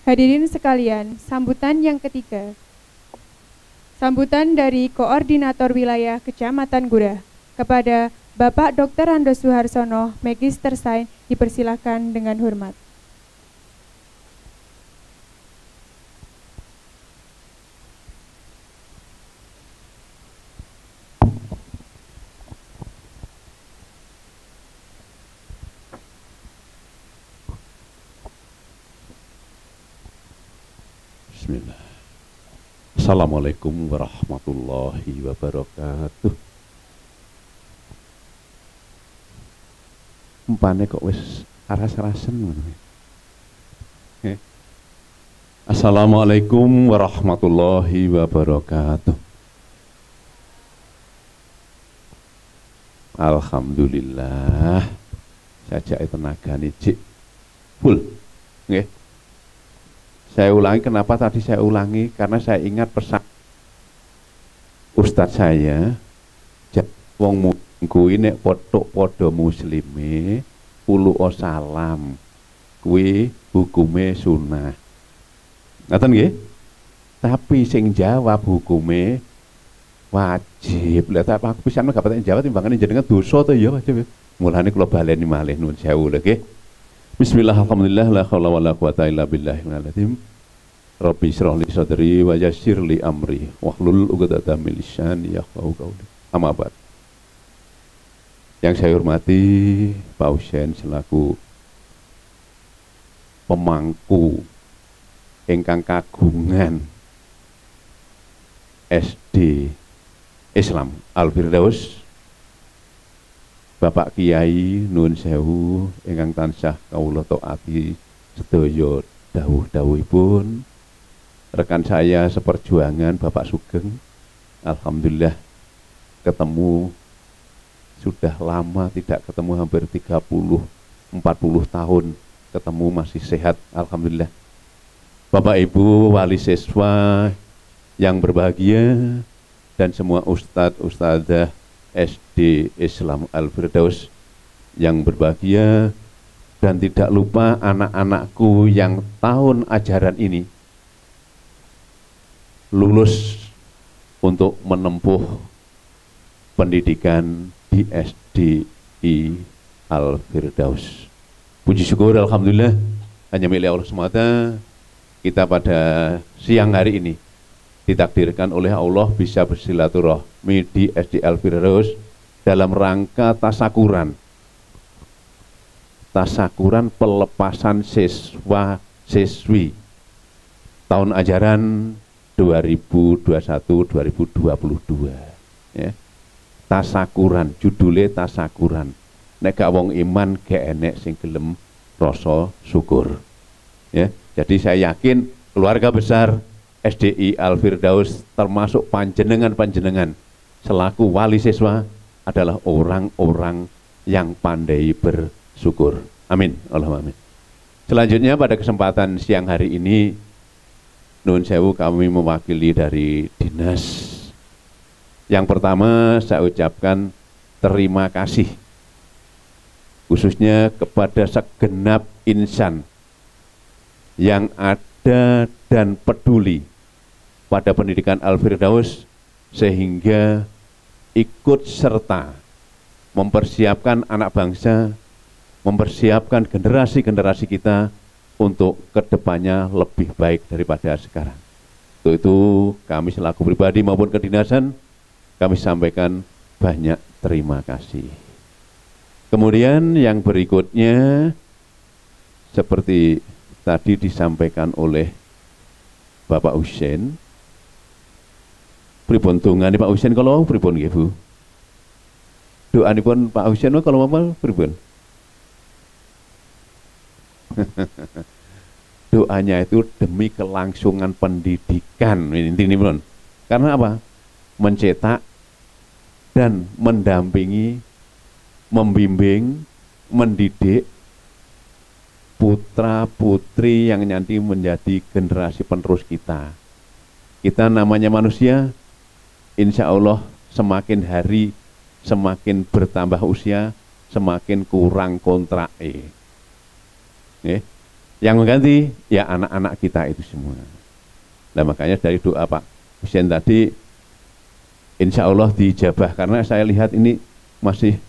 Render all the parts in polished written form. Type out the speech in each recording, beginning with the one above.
Hadirin sekalian, sambutan yang ketiga. Sambutan dari Koordinator Wilayah Kecamatan Gurah kepada Bapak Dr. Ando Suharsono, Magister Sains, dipersilakan dengan hormat. Bismillah. Assalamualaikum warahmatullahi wabarakatuh. Umpane kok wis aras-arasen ngono. Assalamualaikum warahmatullahi wabarakatuh. Alhamdulillah. Sajake tenagane cik full. Nggih. Saya ulangi, kenapa tadi saya ulangi? Karena saya ingat pesan Ustadz saya, wong kuwi nek podo muslime, pulu salam, kuwi hukume sunah. Ngaten nggih? Tapi sing jawab hukume wajib. Lah tak aku pisan gak pateni jawab timbangane jenengan dosa to ya wajib. Mulane kula baleni malih nuwun sewu lho nggih. Bismillah, alhamdulillah, la haula wala quwata illa billahil azim. Rabbi shrah li sadri wa yassir li amri wahlul 'uqdatam min lisani yafqahu qawli. Amma ba'd. Yang saya hormati Pak Husain selaku pemangku ingkang kagungan SD Islam Al-Firdaus, Bapak Kiai nuwun sewu ingkang tansah kawula taati sedaya dawuh-dawuhipun. Rekan saya seperjuangan Bapak Sugeng, alhamdulillah ketemu sudah lama tidak ketemu, hampir 30-40 tahun ketemu masih sehat, alhamdulillah. Bapak Ibu wali siswa yang berbahagia dan semua ustadz ustadzah SD Islam Al-Firdaus yang berbahagia, dan tidak lupa anak-anakku yang tahun ajaran ini lulus untuk menempuh pendidikan di SDI Al-Firdaus. Puji syukur alhamdulillah hanya milik Allah semata. Kita pada siang hari ini ditakdirkan oleh Allah bisa bersilaturahmi di SD Al-Firdaus dalam rangka tasakuran pelepasan siswa-siswi tahun ajaran 2021-2022 ya. Tasakuran, judulnya tasakuran. Nek gak wong iman gak enek sing gelem rasa syukur ya. Jadi saya yakin keluarga besar SDI Al-Firdaus termasuk panjenengan selaku wali siswa adalah orang-orang yang pandai bersyukur. Amin. Allahumma amin. Selanjutnya pada kesempatan siang hari ini, nuwun sewu kami mewakili dari dinas. Yang pertama saya ucapkan terima kasih khususnya kepada segenap insan yang ada dan peduli pada pendidikan Al-Firdaus sehingga ikut serta mempersiapkan anak bangsa, mempersiapkan generasi-generasi kita untuk kedepannya lebih baik daripada sekarang. Untuk itu kami selaku pribadi maupun kedinasan kami sampaikan banyak terima kasih. Kemudian yang berikutnya seperti tadi disampaikan oleh Bapak Husain, pripun dongane Pak Husain kalau pripun nggih Bu? Doanipun Pak Husain kalau apa pripun? Doanya itu demi kelangsungan pendidikan intinya, karena apa? Mencetak dan mendampingi, membimbing, mendidik putra putri yang nanti menjadi generasi penerus kita. Kita namanya manusia, insya Allah semakin hari semakin bertambah usia, semakin kurang kontrak. Yang mengganti ya anak-anak kita itu semua. Nah makanya dari doa Pak Hussein tadi insya Allah dijabah, karena saya lihat ini masih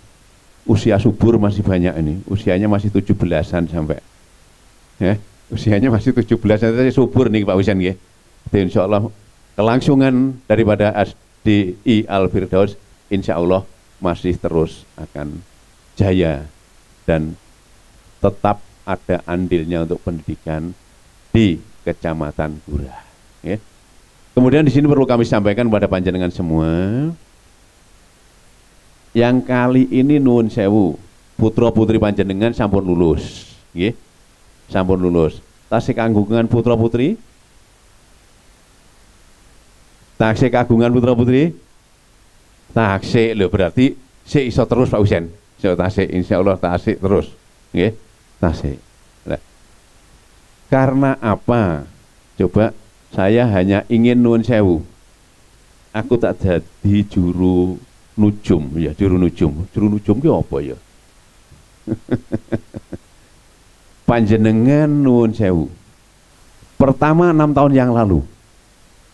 usia subur, masih banyak ini, usianya masih 17-an sampai ya, usianya masih 17-an, tapi subur nih Pak Hussein ya. Jadi insya Allah kelangsungan daripada SDI Al-Firdaus insya Allah masih terus akan jaya dan tetap ada andilnya untuk pendidikan di Kecamatan Gurah. Ya. Kemudian di sini perlu kami sampaikan kepada panjenengan semua, yang kali ini nuwun sewu, putra putri panjenengan sampun lulus, ya. Sampun lulus. Tasih kagungan putra putri? Tasih kagungan putra putri? Tasih lho, berarti si iso terus Pak Hussein. So tasih insya Allah tasih terus, ya. Tasih. Nah, karena apa? Coba saya hanya ingin nuwun sewu. Aku tak jadi juru nujum, ya juru nujum. Juru nujum ki apa ya? Panjenengan nuwun sewu. Pertama 6 tahun yang lalu,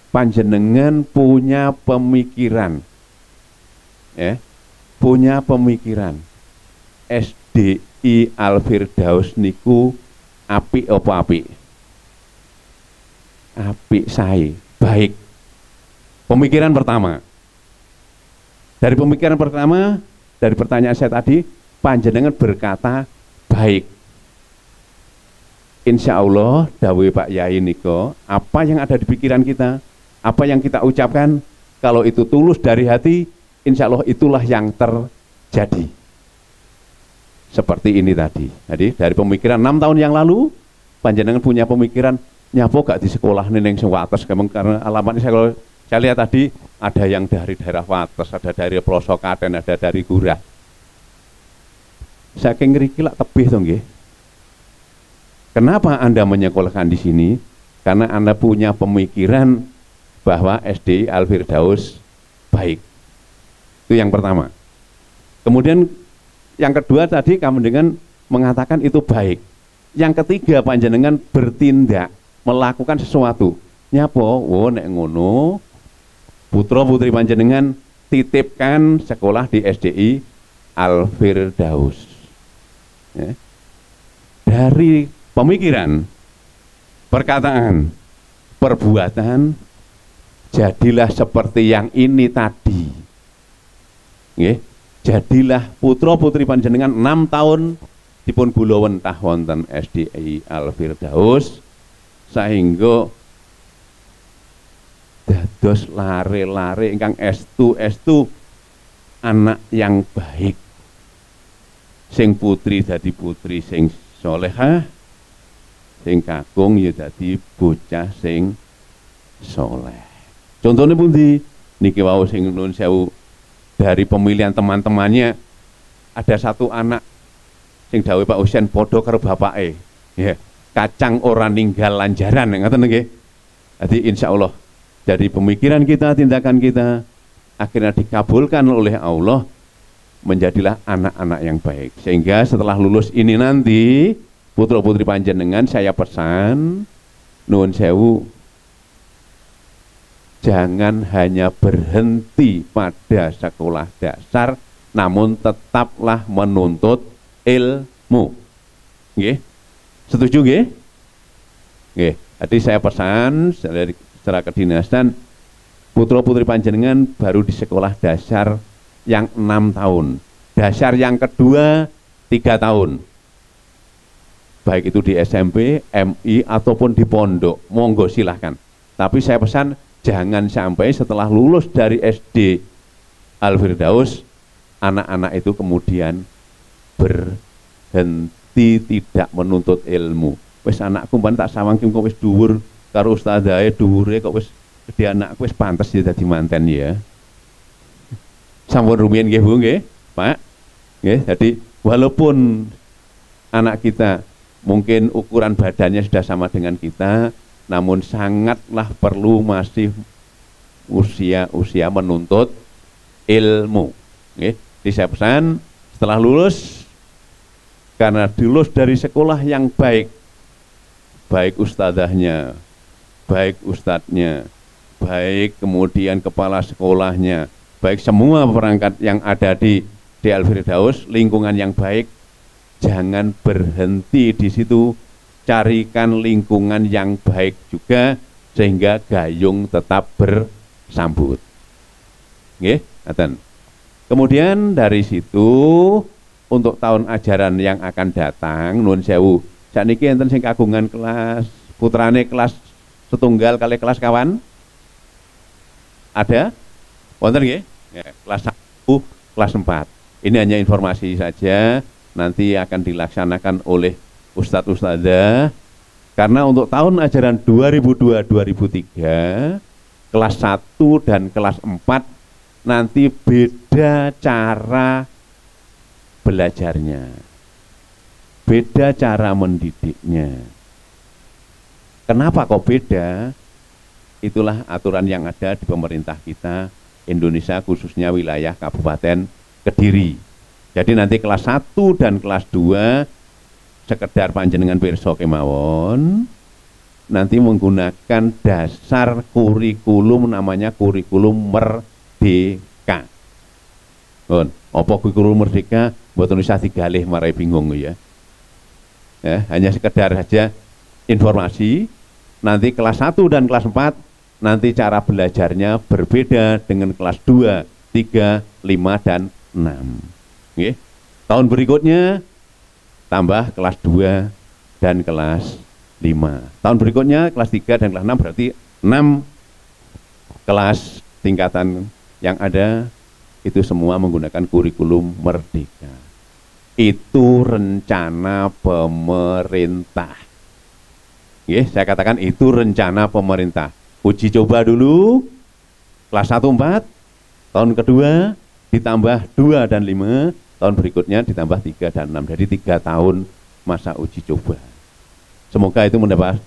panjenengan punya pemikiran, ya, punya pemikiran. SDI Al-Firdaus niku apik apa apik? Apik sae, baik. Pemikiran pertama. Dari pemikiran pertama, dari pertanyaan saya tadi, panjenengan berkata baik. Insya Allah, dawuh Pak Yai niko, apa yang ada di pikiran kita, apa yang kita ucapkan, kalau itu tulus dari hati, insya Allah itulah yang terjadi. Seperti ini tadi. Jadi dari pemikiran 6 tahun yang lalu, panjenengan punya pemikiran nyapo gak di sekolah neneng sing Wates, karena alamatnya saya lihat tadi ada yang dari daerah Wates, ada dari pelosok Klaten, ada dari Gurah. Saking ngriki lak tebih to nggih. Kenapa Anda menyekolahkan di sini? Karena Anda punya pemikiran bahwa SDI Al-Firdaus baik. Itu yang pertama. Kemudian yang kedua tadi kamu dengan mengatakan itu baik. Yang ketiga panjenengan bertindak, melakukan sesuatu. Nyapo, wo nek ngono, putra putri panjenengan titipkan sekolah di SDI Al-Firdaus. Ya. Dari pemikiran, perkataan, perbuatan, jadilah seperti yang ini tadi. Ya. Jadilah putra putri panjenengan 6 tahun dipun gula wentah wonten SDI Al-Firdaus sehingga dados lare-lare ingkang estu anak yang baik, sing putri dadi putri sing solehah, sing kakung ya dadi bocah sing soleh. Contohnya pundi niki wau sing nuwun sewu, dari pemilihan teman-temannya ada satu anak sing dawuh Pak Hussein padha karo bapake, ya, kacang ora ninggal lanjaran, ngoten nggih. Jadi insya Allah dari pemikiran kita, tindakan kita akhirnya dikabulkan oleh Allah, menjadilah anak-anak yang baik. Sehingga setelah lulus ini nanti putra putri panjenengan saya pesan nuwun sewu, jangan hanya berhenti pada sekolah dasar, namun tetaplah menuntut ilmu. Nggih? Setuju nggih? Nggih. Jadi saya pesan dari secara kedinasan, putra putri panjenengan baru di sekolah dasar yang 6 tahun. Dasar yang kedua 3 tahun. Baik itu di SMP, MI ataupun di pondok, monggo silahkan. Tapi saya pesan jangan sampai setelah lulus dari SD Al-Firdaus, anak-anak itu kemudian berhenti tidak menuntut ilmu. Wis anakku ban tak sawangke kok wis dhuwur karo ustazahe dhuwure kok wis gede anakku wis pantes ya dadi manten ya. Sampun rumiyin nggih Bu nggih, Pak. Nggih, jadi walaupun anak kita mungkin ukuran badannya sudah sama dengan kita, namun sangatlah perlu masih usia menuntut ilmu. Nggih, jadi saya pesan setelah lulus, karena lulus dari sekolah yang baik, baik ustadzahnya, baik ustadznya, baik kemudian kepala sekolahnya, baik semua perangkat yang ada di Al-Firdaus, lingkungan yang baik. Jangan berhenti di situ, carikan lingkungan yang baik juga sehingga gayung tetap bersambut. Nggih, ngaten. Kemudian dari situ untuk tahun ajaran yang akan datang, nuwun sewu, sakniki enten sing kagungan kelas putrane kelas setunggal kali kelas kawan? Ada? Wonten nggih? Ya, kelas 1, kelas 4. Ini hanya informasi saja, nanti akan dilaksanakan oleh ustadz-ustadzah, karena untuk tahun ajaran 2002-2003 kelas 1 dan kelas 4 nanti beda cara belajarnya, beda cara mendidiknya. Kenapa kok beda? Itulah aturan yang ada di pemerintah kita Indonesia, khususnya wilayah Kabupaten Kediri. Jadi nanti kelas 1 dan kelas 2 sekedar panjenengan pirsa kemawon, nanti menggunakan dasar kurikulum namanya kurikulum merdeka. Apa kurikulum merdeka? Mboten usah digalih marai bingung ya. Ya, hanya sekedar saja informasi. Nanti kelas 1 dan kelas 4 nanti cara belajarnya berbeda dengan kelas 2, 3, 5 dan 6. Oke. Tahun berikutnya tambah kelas 2 dan kelas 5. Tahun berikutnya kelas 3 dan kelas 6, berarti 6 kelas tingkatan yang ada itu semua menggunakan kurikulum merdeka. Itu rencana pemerintah. Saya katakan itu rencana pemerintah. Uji coba dulu kelas 1 4, tahun kedua ditambah 2 dan 5, tahun berikutnya ditambah 3 dan 6. Jadi 3 tahun masa uji coba. Semoga itu mendapat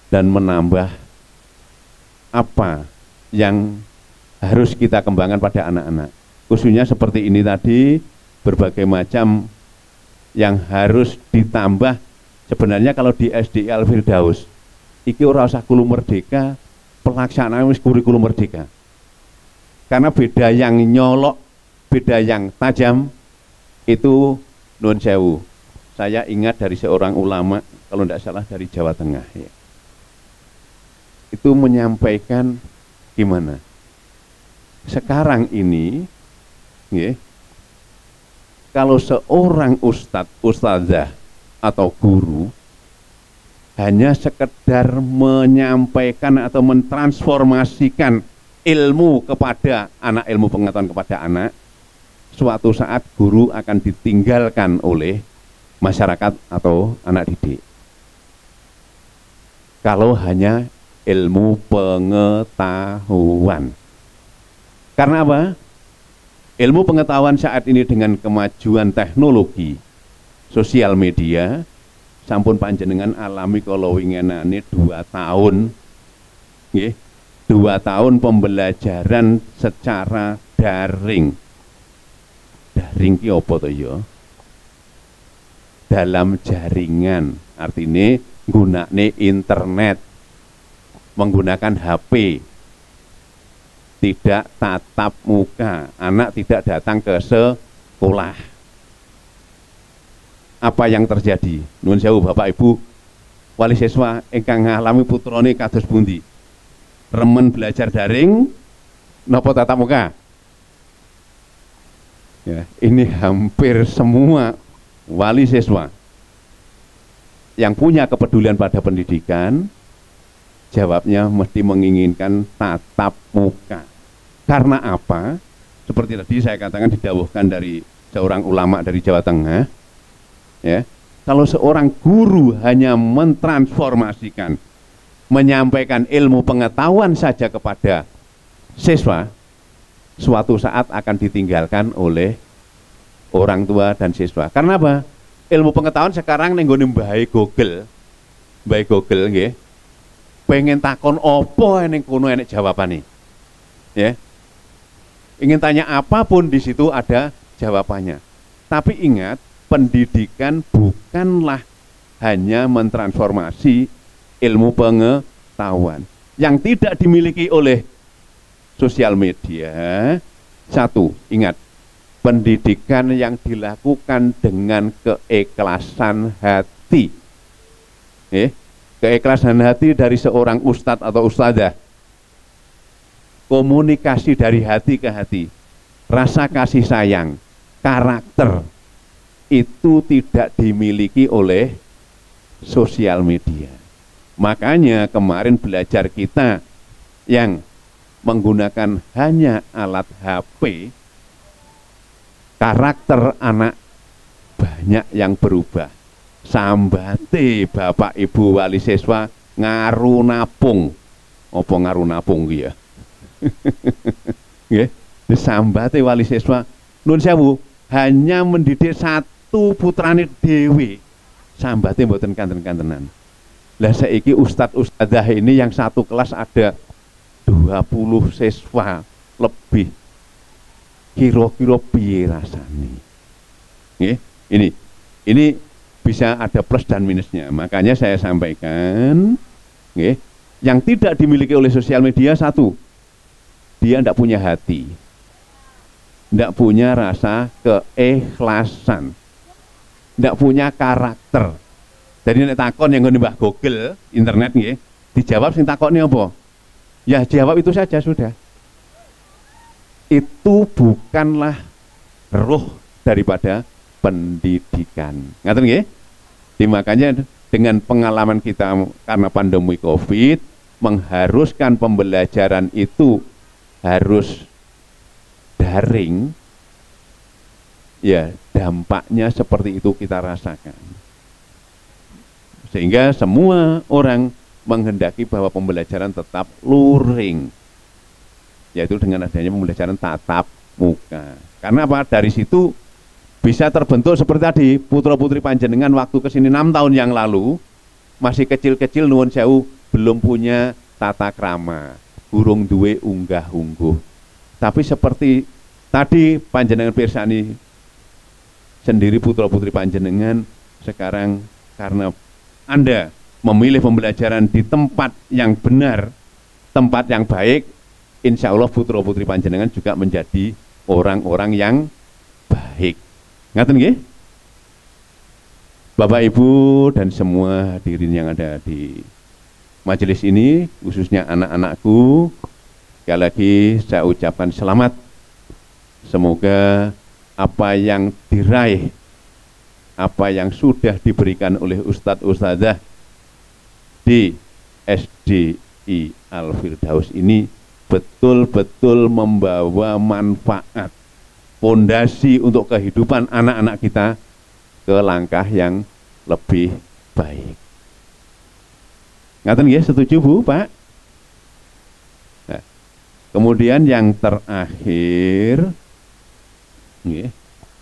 dan menambah apa yang harus kita kembangkan pada anak-anak. Khususnya seperti ini tadi, berbagai macam yang harus ditambah. Sebenarnya kalau di SD Al-Firdaus, iki ora usah kurikulum merdeka, pelaksanaan wis kurikulum merdeka. Karena beda yang nyolok, beda yang tajam, itu nuwun sewu. Saya ingat dari seorang ulama, kalau tidak salah dari Jawa Tengah, ya. Itu menyampaikan gimana? Sekarang ini, ya, kalau seorang ustadzah atau guru hanya sekedar menyampaikan atau mentransformasikan ilmu kepada anak, ilmu pengetahuan kepada anak, suatu saat guru akan ditinggalkan oleh masyarakat atau anak didik. Kalau hanya ilmu pengetahuan. Karena apa? Ilmu pengetahuan saat ini dengan kemajuan teknologi, sosial media, sampun panjenengan alami kalau wingenane 2 tahun, nggih, 2 tahun pembelajaran secara daring. Daring ki apa to ya? Dalam jaringan, artinya nggunakne internet, menggunakan HP, tidak tatap muka, anak tidak datang ke sekolah. Apa yang terjadi? Nuwun sewu Bapak Ibu, wali siswa ingkang ngalami putrane kados pundi? Remen belajar daring napa tatap muka? Ya, ini hampir semua wali siswa yang punya kepedulian pada pendidikan, jawabnya mesti menginginkan tatap muka. Karena apa? Seperti tadi saya katakan, didawuhkan dari seorang ulama dari Jawa Tengah, ya, kalau seorang guru hanya mentransformasikan, menyampaikan ilmu pengetahuan saja kepada siswa, suatu saat akan ditinggalkan oleh orang tua dan siswa. Karena apa? Ilmu pengetahuan sekarang nenggone mbahe Google, nggih. Pengen takon opo ning kono enek jawabane. Ya. Ingin tanya apapun di situ ada jawabannya. Tapi ingat, pendidikan bukanlah hanya mentransformasi ilmu pengetahuan yang tidak dimiliki oleh sosial media. Satu, ingat, pendidikan yang dilakukan dengan keikhlasan hati. Keikhlasan hati dari seorang ustadz atau ustadzah. Komunikasi dari hati ke hati. Rasa kasih sayang, karakter, itu tidak dimiliki oleh sosial media. Makanya kemarin belajar kita yang menggunakan hanya alat HP, karakter anak banyak yang berubah. Sambate Bapak Ibu wali siswa ngaru napung. Apa ngaru napung ya? Nggih, sambate wali siswa nun sewu hanya mendidik satu putrane dhewe. Sambate mboten kanten-kantenan. Lah saiki ustadz-ustadzah ini yang satu kelas ada 20 siswa lebih. Kira-kira piye rasane? Nggih, ini bisa ada plus dan minusnya. Makanya saya sampaikan, nggih, yang tidak dimiliki oleh sosial media satu, dia tidak punya hati, tidak punya rasa keikhlasan, tidak punya karakter. Jadi nek takon yang ngene Mbah Google internet nggih, dijawab sing takone apa? Ya jawab itu saja sudah. Itu bukanlah roh daripada pendidikan. Ngaten nggih? Makanya dengan pengalaman kita karena pandemi Covid mengharuskan pembelajaran itu harus daring. Ya, dampaknya seperti itu kita rasakan. Sehingga semua orang menghendaki bahwa pembelajaran tetap luring, yaitu dengan adanya pembelajaran tatap muka. Karena apa? Dari situ bisa terbentuk seperti tadi, putra-putri panjenengan waktu kesini 6 tahun yang lalu, masih kecil-kecil nuwun sewu, belum punya tata krama, burung duwe unggah-ungguh. Tapi seperti tadi panjenengan pirsani sendiri putra-putri panjenengan sekarang karena Anda memilih pembelajaran di tempat yang benar, tempat yang baik, insya Allah putra-putri panjenengan juga menjadi orang-orang yang baik. Ngaten nggih? Bapak Ibu dan semua hadirin yang ada di majelis ini, khususnya anak-anakku, sekali lagi saya ucapkan selamat. Semoga apa yang diraih, apa yang sudah diberikan oleh Ustadz Ustadzah di SDI Al-Firdaus ini betul-betul membawa manfaat, fondasi untuk kehidupan anak-anak kita ke langkah yang lebih baik. Ngaten nggih, setuju Bu, Pak? Nah, kemudian yang terakhir, nggih,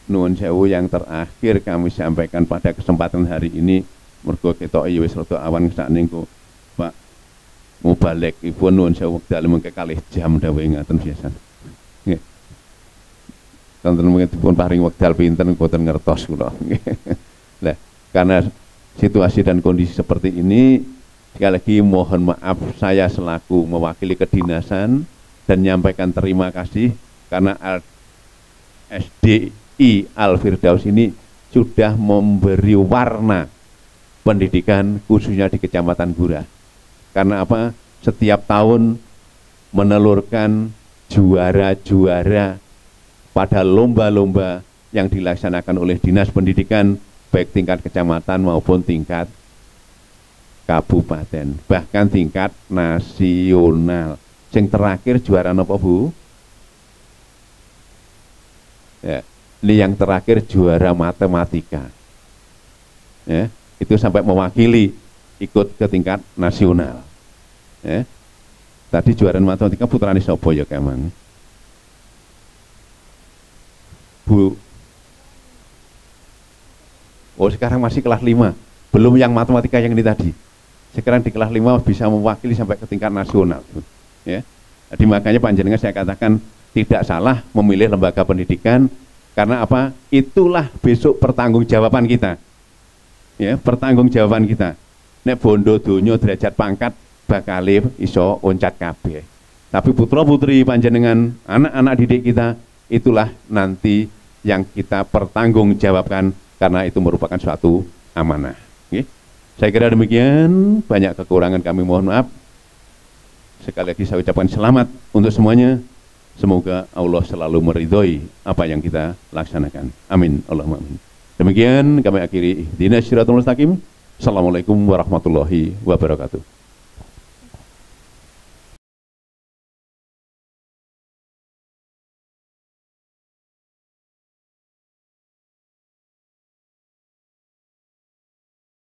nuwun sewu, yang terakhir kami sampaikan pada kesempatan hari ini, mergo ketok wis rada awan sakniki kok Pak Mubalek ibu nuwun sewu wekdal mengke kalih jam dawuh ngaten biasa. Nggih. Tonton mungkin pun paring wekdal pinten boten ngertos kula. Nah, karena situasi dan kondisi seperti ini, sekali lagi mohon maaf saya selaku mewakili kedinasan dan menyampaikan terima kasih karena SDI Al-Firdaus ini sudah memberi warna pendidikan khususnya di Kecamatan Gurah. Karena apa? Setiap tahun menelurkan juara-juara pada lomba-lomba yang dilaksanakan oleh Dinas Pendidikan baik tingkat kecamatan maupun tingkat kabupaten, bahkan tingkat nasional. Yang terakhir juara apa Bu? Ya, ini yang terakhir juara matematika. Ya, itu sampai mewakili ikut ke tingkat nasional. Ya. Tadi juara matematika putrane sapa ya kemang? Bu. Oh, sekarang masih kelas 5. Belum yang matematika yang ini tadi. Sekarang di kelas 5 bisa mewakili sampai ke tingkat nasional. Ya. Jadi makanya panjenengan saya katakan tidak salah memilih lembaga pendidikan karena apa? Itulah besok pertanggungjawaban kita. ya, pertanggungjawaban kita. Nek bondo donya derajat pangkat bakale iso oncat kabeh. Tapi putra putri panjenengan, anak-anak didik kita, itulah nanti yang kita pertanggungjawabkan karena itu merupakan suatu amanah. Okay? Saya kira demikian, banyak kekurangan kami mohon maaf. Sekali lagi saya ucapkan selamat untuk semuanya. Semoga Allah selalu meridhoi apa yang kita laksanakan. Amin. Allahumma amin. Demikian kami akhiri ihdinas siratal mustaqim. Assalamualaikum warahmatullahi wabarakatuh.